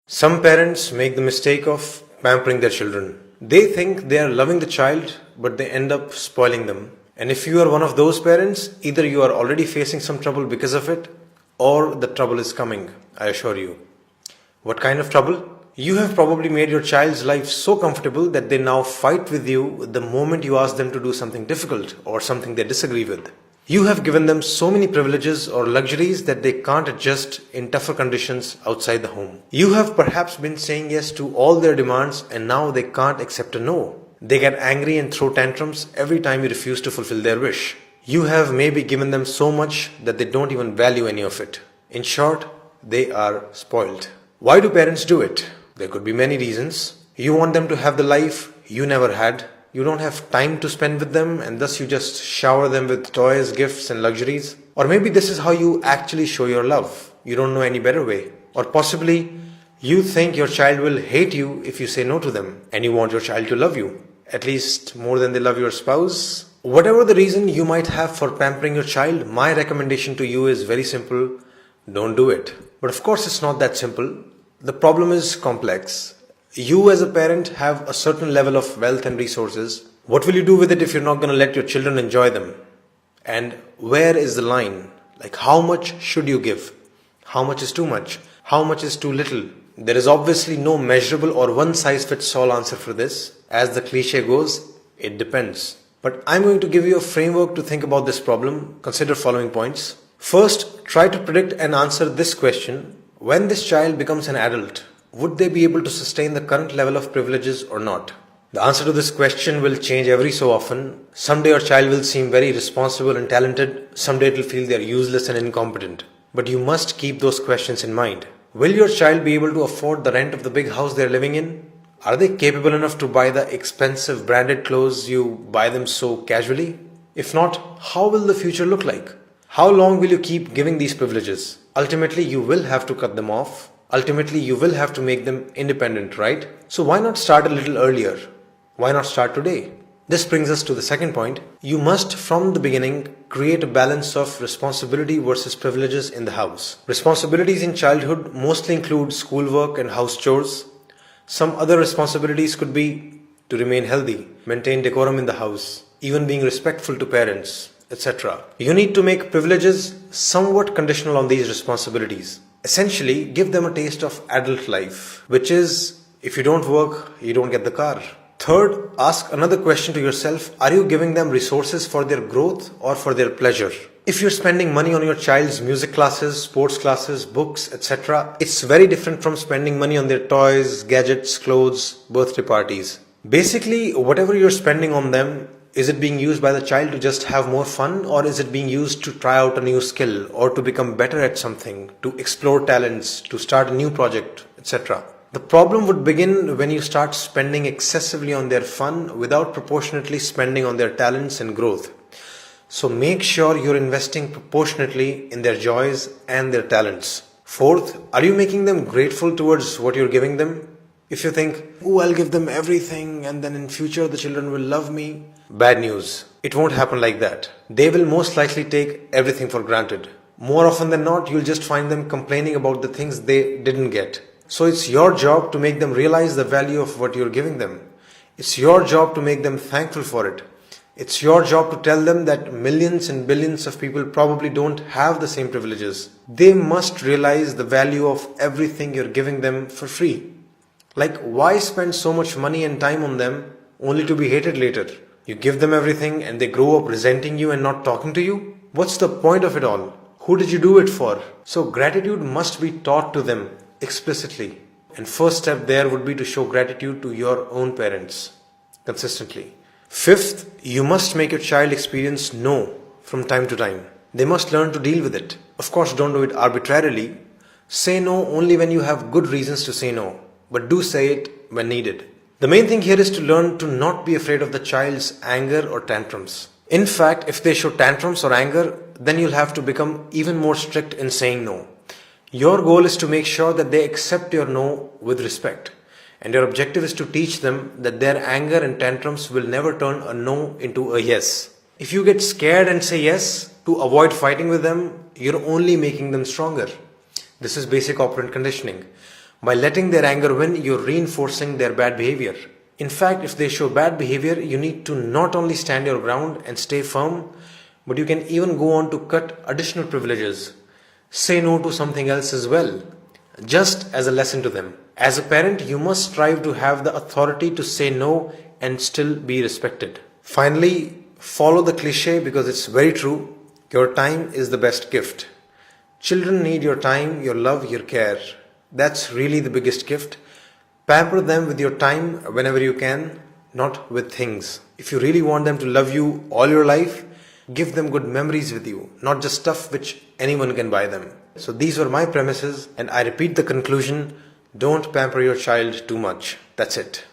Some parents make the mistake of pampering their children. They think they are loving the child, but they end up spoiling them. And if you are one of those parents, either you are already facing some trouble because of it, or the trouble is coming, I assure you. What kind of trouble? You have probably made your child's life so comfortable that they now fight with you the moment you ask them to do something difficult or something they disagree with. You have given them so many privileges or luxuries that they can't adjust in tougher conditions outside the home. You have perhaps been saying yes to all their demands and now they can't accept a no. They get angry and throw tantrums every time you refuse to fulfill their wish. You have maybe given them so much that they don't even value any of it. In short, they are spoiled. Why do parents do it? There could be many reasons. You want them to have the life you never had. You don't have time to spend with them and thus you just shower them with toys, gifts and luxuries. Or maybe this is how you actually show your love. You don't know any better way. Or possibly you think your child will hate you if you say no to them and you want your child to love you, at least more than they love your spouse. Whatever the reason you might have for pampering your child, my recommendation to you is very simple. Don't do it. But of course it's not that simple. The problem is complex. You as a parent have a certain level of wealth and resources. What will you do with it if you're not going to let your children enjoy them? And where is the line? Like how much should you give? How much is too much? How much is too little? There is obviously no measurable or one size fits all answer for this. As the cliche goes, it depends. But I'm going to give you a framework to think about this problem. Consider following points. First, try to predict and answer this question. When this child becomes an adult, would they be able to sustain the current level of privileges or not? The answer to this question will change every so often. Someday your child will seem very responsible and talented. Someday it will feel they are useless and incompetent. But you must keep those questions in mind. Will your child be able to afford the rent of the big house they are living in? Are they capable enough to buy the expensive branded clothes you buy them so casually? If not, how will the future look like? How long will you keep giving these privileges? Ultimately, you will have to cut them off. Ultimately, you will have to make them independent, right? So why not start a little earlier? Why not start today? This brings us to the second point. You must, from the beginning, create a balance of responsibility versus privileges in the house. Responsibilities in childhood mostly include schoolwork and house chores. Some other responsibilities could be to remain healthy, maintain decorum in the house, even being respectful to parents, etc. You need to make privileges somewhat conditional on these responsibilities. Essentially, give them a taste of adult life, which is, if you don't work, you don't get the car. Third, ask another question to yourself. Are you giving them resources for their growth or for their pleasure? If you're spending money on your child's music classes, sports classes, books, etc., it's very different from spending money on their toys, gadgets, clothes, birthday parties. Basically, whatever you're spending on them, is it being used by the child to just have more fun, or is it being used to try out a new skill or to become better at something, to explore talents, to start a new project, etc.? The problem would begin when you start spending excessively on their fun without proportionately spending on their talents and growth. So make sure you're investing proportionately in their joys and their talents. Fourth, are you making them grateful towards what you're giving them? If you think, oh, I'll give them everything and then in future the children will love me. Bad news. It won't happen like that. They will most likely take everything for granted. More often than not, you'll just find them complaining about the things they didn't get. So it's your job to make them realize the value of what you're giving them. It's your job to make them thankful for it. It's your job to tell them that millions and billions of people probably don't have the same privileges. They must realize the value of everything you're giving them for free. Like, why spend so much money and time on them only to be hated later? You give them everything and they grow up resenting you and not talking to you? What's the point of it all? Who did you do it for? So gratitude must be taught to them explicitly. And first step there would be to show gratitude to your own parents consistently. Fifth, you must make your child experience no from time to time. They must learn to deal with it. Of course, don't do it arbitrarily. Say no only when you have good reasons to say no, but do say it when needed. The main thing here is to learn to not be afraid of the child's anger or tantrums. In fact, if they show tantrums or anger, then you'll have to become even more strict in saying no. Your goal is to make sure that they accept your no with respect. And your objective is to teach them that their anger and tantrums will never turn a no into a yes. If you get scared and say yes to avoid fighting with them, you're only making them stronger. This is basic operant conditioning. By letting their anger win, you're reinforcing their bad behavior. In fact, if they show bad behavior, you need to not only stand your ground and stay firm, but you can even go on to cut additional privileges. Say no to something else as well, just as a lesson to them. As a parent, you must strive to have the authority to say no and still be respected. Finally, follow the cliche because it's very true. Your time is the best gift. Children need your time, your love, your care. That's really the biggest gift. Pamper them with your time whenever you can, not with things. If you really want them to love you all your life, give them good memories with you, not just stuff which anyone can buy them. So these were my premises, and I repeat the conclusion: don't pamper your child too much. That's it.